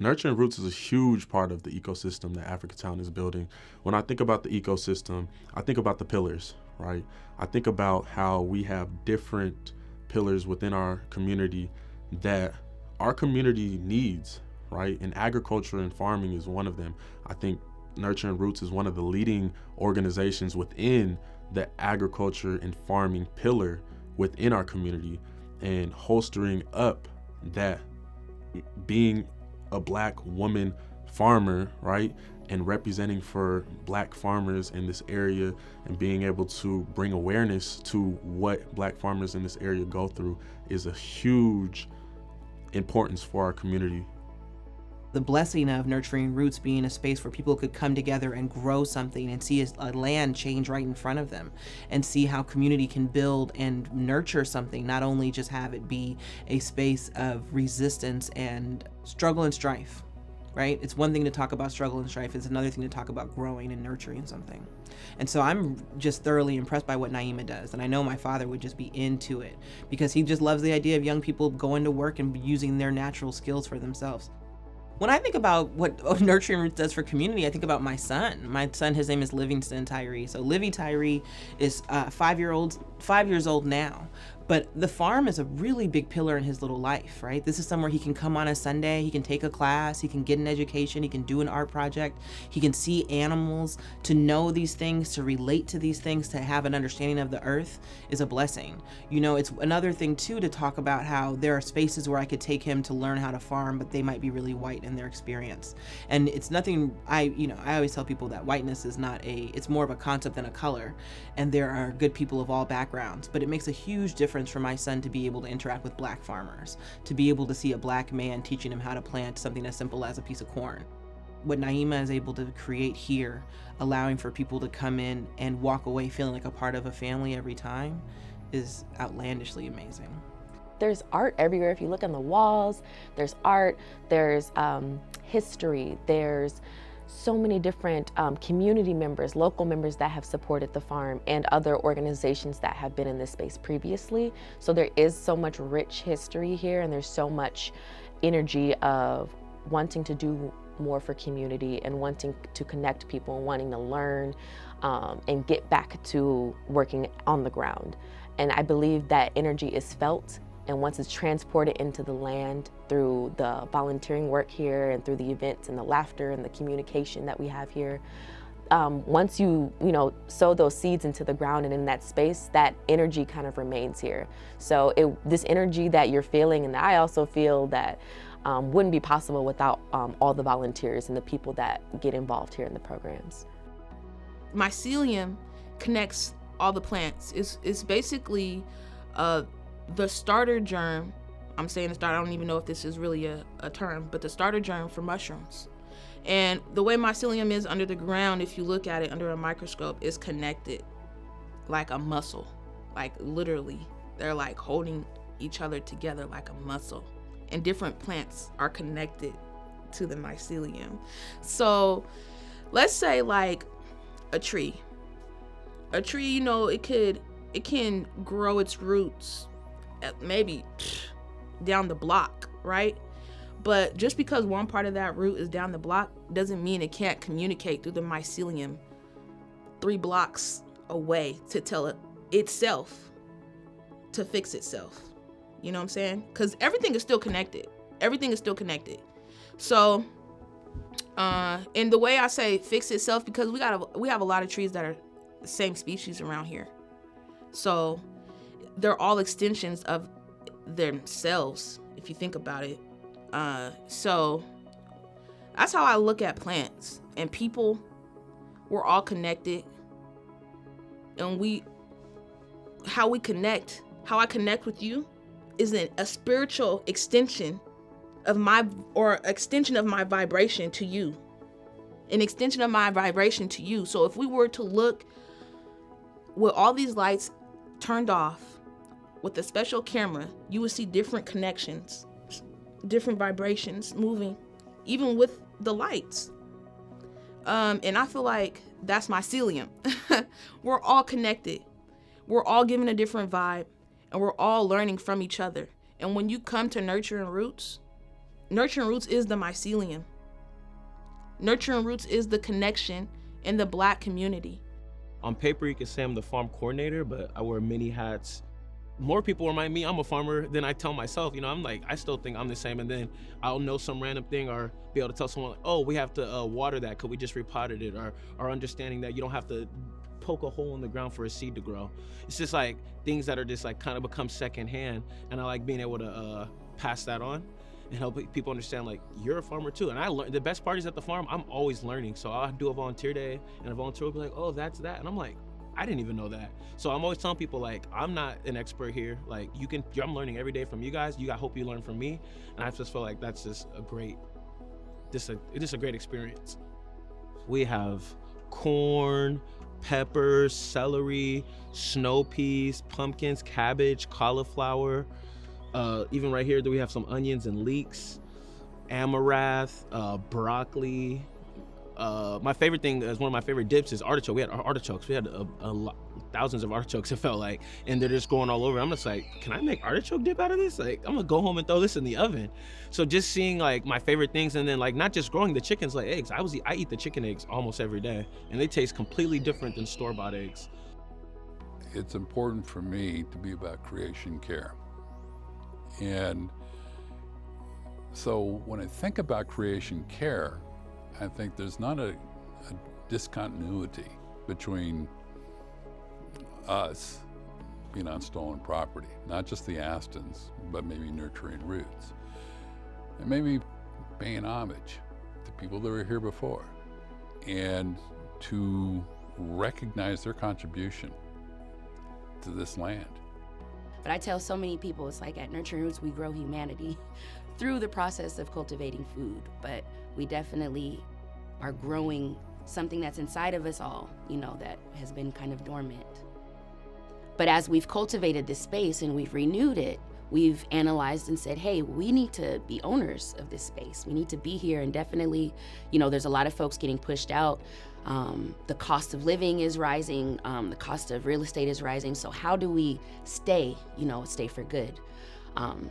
Nurturing roots is a huge part of the ecosystem that Africatown is building. When I think about the ecosystem, I think about the pillars, right? I think about how we have different pillars within our community that our community needs, right? And agriculture and farming is one of them. I think Nurturing Roots is one of the leading organizations within the agriculture and farming pillar within our community, and holstering up that being a Black woman farmer, right, and representing for Black farmers in this area and being able to bring awareness to what Black farmers in this area go through is a huge importance for our community. The blessing of Nurturing Roots being a space where people could come together and grow something and see a land change right in front of them, and see how community can build and nurture something, not only just have it be a space of resistance and struggle and strife, right? It's one thing to talk about struggle and strife. It's another thing to talk about growing and nurturing something. And so I'm just thoroughly impressed by what Naima does. And I know my father would just be into it because he just loves the idea of young people going to work and using their natural skills for themselves. When I think about what Nurturing Roots does for community, I think about my son. My son, his name is Livingston Tyree. So Livy Tyree is 5 years old now. But the farm is a really big pillar in his little life, right? This is somewhere he can come on a Sunday, he can take a class, he can get an education, he can do an art project, he can see animals. To know these things, to relate to these things, to have an understanding of the earth is a blessing. You know, it's another thing too to talk about how there are spaces where I could take him to learn how to farm, but they might be really white in their experience. And it's nothing, I always tell people that whiteness is it's more of a concept than a color. And there are good people of all backgrounds, but it makes a huge difference for my son to be able to interact with Black farmers, to be able to see a Black man teaching him how to plant something as simple as a piece of corn. What Naima is able to create here, allowing for people to come in and walk away feeling like a part of a family every time, is outlandishly amazing. There's art everywhere. If you look on the walls, there's art, there's history, there's so many different community members, local members that have supported the farm, and other organizations that have been in this space previously. So there is so much rich history here, and there's so much energy of wanting to do more for community and wanting to connect people and wanting to learn and get back to working on the ground. And I believe that energy is felt, and once it's transported into the land through the volunteering work here and through the events and the laughter and the communication that we have here, once you sow those seeds into the ground and in that space, that energy kind of remains here. So this energy that you're feeling and that I also feel, that wouldn't be possible without all the volunteers and the people that get involved here in the programs. Mycelium connects all the plants. It's basically the starter germ. I'm saying the starter, I don't even know if this is really a term, but the starter germ for mushrooms. And the way mycelium is under the ground, if you look at it under a microscope, is connected like a muscle. Like literally, they're like holding each other together like a muscle. And different plants are connected to the mycelium. So let's say like a tree. A tree, it can grow its roots maybe down the block, right? But just because one part of that root is down the block doesn't mean it can't communicate through the mycelium 3 blocks away to tell it itself to fix itself. You know what I'm saying? Because everything is still connected. Everything is still connected. So, and the way I say fix itself, because we have a lot of trees that are the same species around here. So they're all extensions of themselves, if you think about it. So that's how I look at plants and people. We're all connected, and how I connect with you is a spiritual extension of my vibration to you, an extension of my vibration to you. So if we were to look with all these lights turned off with a special camera, you would see different connections, different vibrations moving, even with the lights. And I feel like that's mycelium. We're all connected. We're all given a different vibe, and we're all learning from each other. And when you come to Nurturing Roots, Nurturing Roots is the mycelium. Nurturing Roots is the connection in the Black community. On paper, you can say I'm the farm coordinator, but I wear many hats. More people remind me I'm a farmer than I tell myself. You know, I'm like, I still think I'm the same, and then I'll know some random thing or be able to tell someone, oh, we have to water that because we just repotted it, or understanding that you don't have to poke a hole in the ground for a seed to grow. It's just like things that are just like kind of become secondhand, and I like being able to pass that on and help people understand, like, you're a farmer too. And I learn the best part is at the farm, I'm always learning. So I'll do a volunteer day, and a volunteer will be like, oh, that's that, and I'm like, I didn't even know that. So I'm always telling people, like, I'm not an expert here. Like, I'm learning every day from you guys. I hope you learn from me. And I just feel like that's just a great experience. We have corn, peppers, celery, snow peas, pumpkins, cabbage, cauliflower. Even right here, we have some onions and leeks, amaranth, broccoli. My favorite thing is one of my favorite dips is artichoke. We had artichokes. We had thousands of artichokes, it felt like, and they're just going all over. I'm just like, can I make artichoke dip out of this? Like, I'm gonna go home and throw this in the oven. So just seeing like my favorite things, and then like not just growing the chickens like eggs. I eat the chicken eggs almost every day, and they taste completely different than store-bought eggs. It's important for me to be about creation care. And so when I think about creation care, I think there's not a discontinuity between us being on stolen property, not just the Astons, but maybe Nurturing Roots, and maybe paying homage to people that were here before, and to recognize their contribution to this land. But I tell so many people, it's like at Nurturing Roots, we grow humanity through the process of cultivating food, but we definitely are growing something that's inside of us all, you know, that has been kind of dormant. But as we've cultivated this space and we've renewed it, we've analyzed and said, hey, we need to be owners of this space. We need to be here, and definitely, you know, there's a lot of folks getting pushed out. The cost of living is rising, the cost of real estate is rising. So how do we stay for good?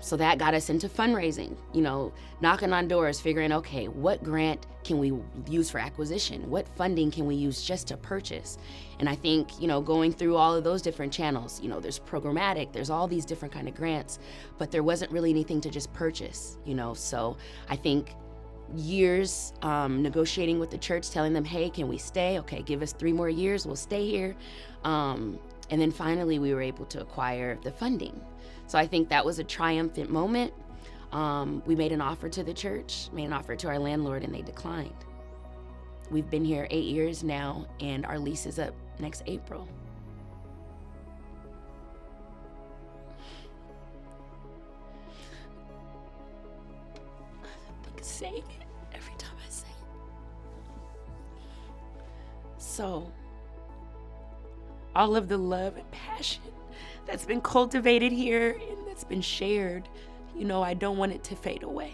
So that got us into fundraising, you know, knocking on doors, figuring, okay, what grant can we use for acquisition? What funding can we use just to purchase? And I think, you know, going through all of those different channels, you know, there's programmatic, there's all these different kind of grants, but there wasn't really anything to just purchase, you know? So I think years negotiating with the church, telling them, hey, can we stay? Okay, give us 3 more years, we'll stay here. And then finally we were able to acquire the funding. So I think that was a triumphant moment. We made an offer to the church, made an offer to our landlord, and they declined. We've been here 8 years now, and our lease is up next April. I think saying it every time I say it. So, all of the love and passion that's been cultivated here and that's been shared, you know, I don't want it to fade away.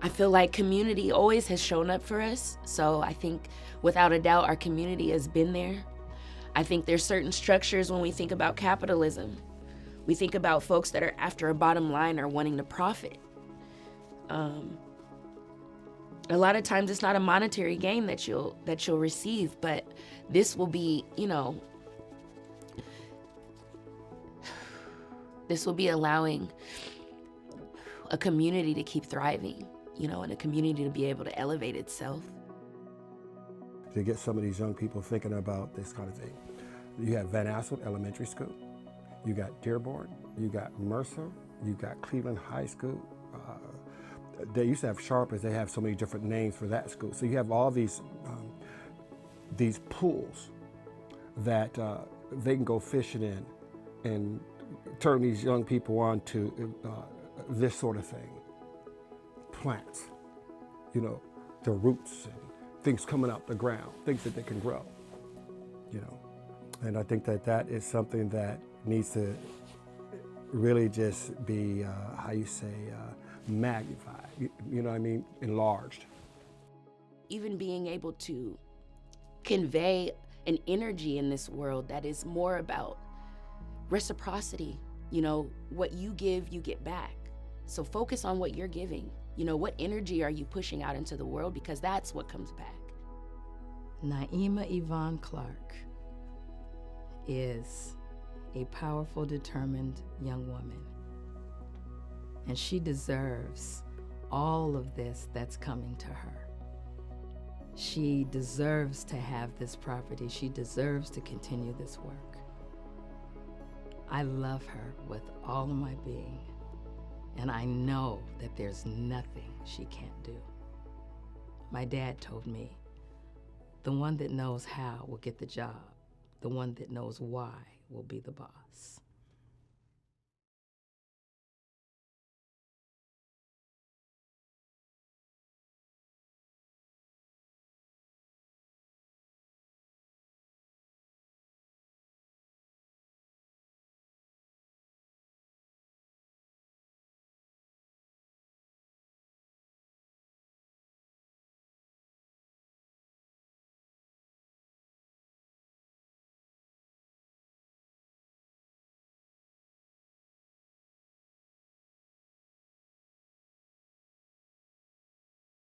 I feel like community always has shown up for us. So I think without a doubt, our community has been there. I think there's certain structures when we think about capitalism. We think about folks that are after a bottom line or wanting to profit. A lot of times it's not a monetary gain that you'll receive, but this will be, you know, this will be allowing a community to keep thriving, you know, and a community to be able to elevate itself. To get some of these young people thinking about this kind of thing. You have Van Asselt Elementary School, you got Dearborn, you got Mercer, you got Cleveland High School. They used to have Sharpers, they have so many different names for that school. So you have all these pools that they can go fishing in and turn these young people on to this sort of thing. Plants, you know, the roots and things coming out the ground, things that they can grow, you know. And I think that is something that needs to really just be, magnified, you know what I mean, enlarged. Even being able to convey an energy in this world that is more about reciprocity. You know, what you give, you get back. So focus on what you're giving. You know, what energy are you pushing out into the world? Because that's what comes back. Naima Yvonne Clark is a powerful, determined young woman. And she deserves all of this that's coming to her. She deserves to have this property. She deserves to continue this work. I love her with all of my being, and I know that there's nothing she can't do. My dad told me, the one that knows how will get the job. The one that knows why will be the boss.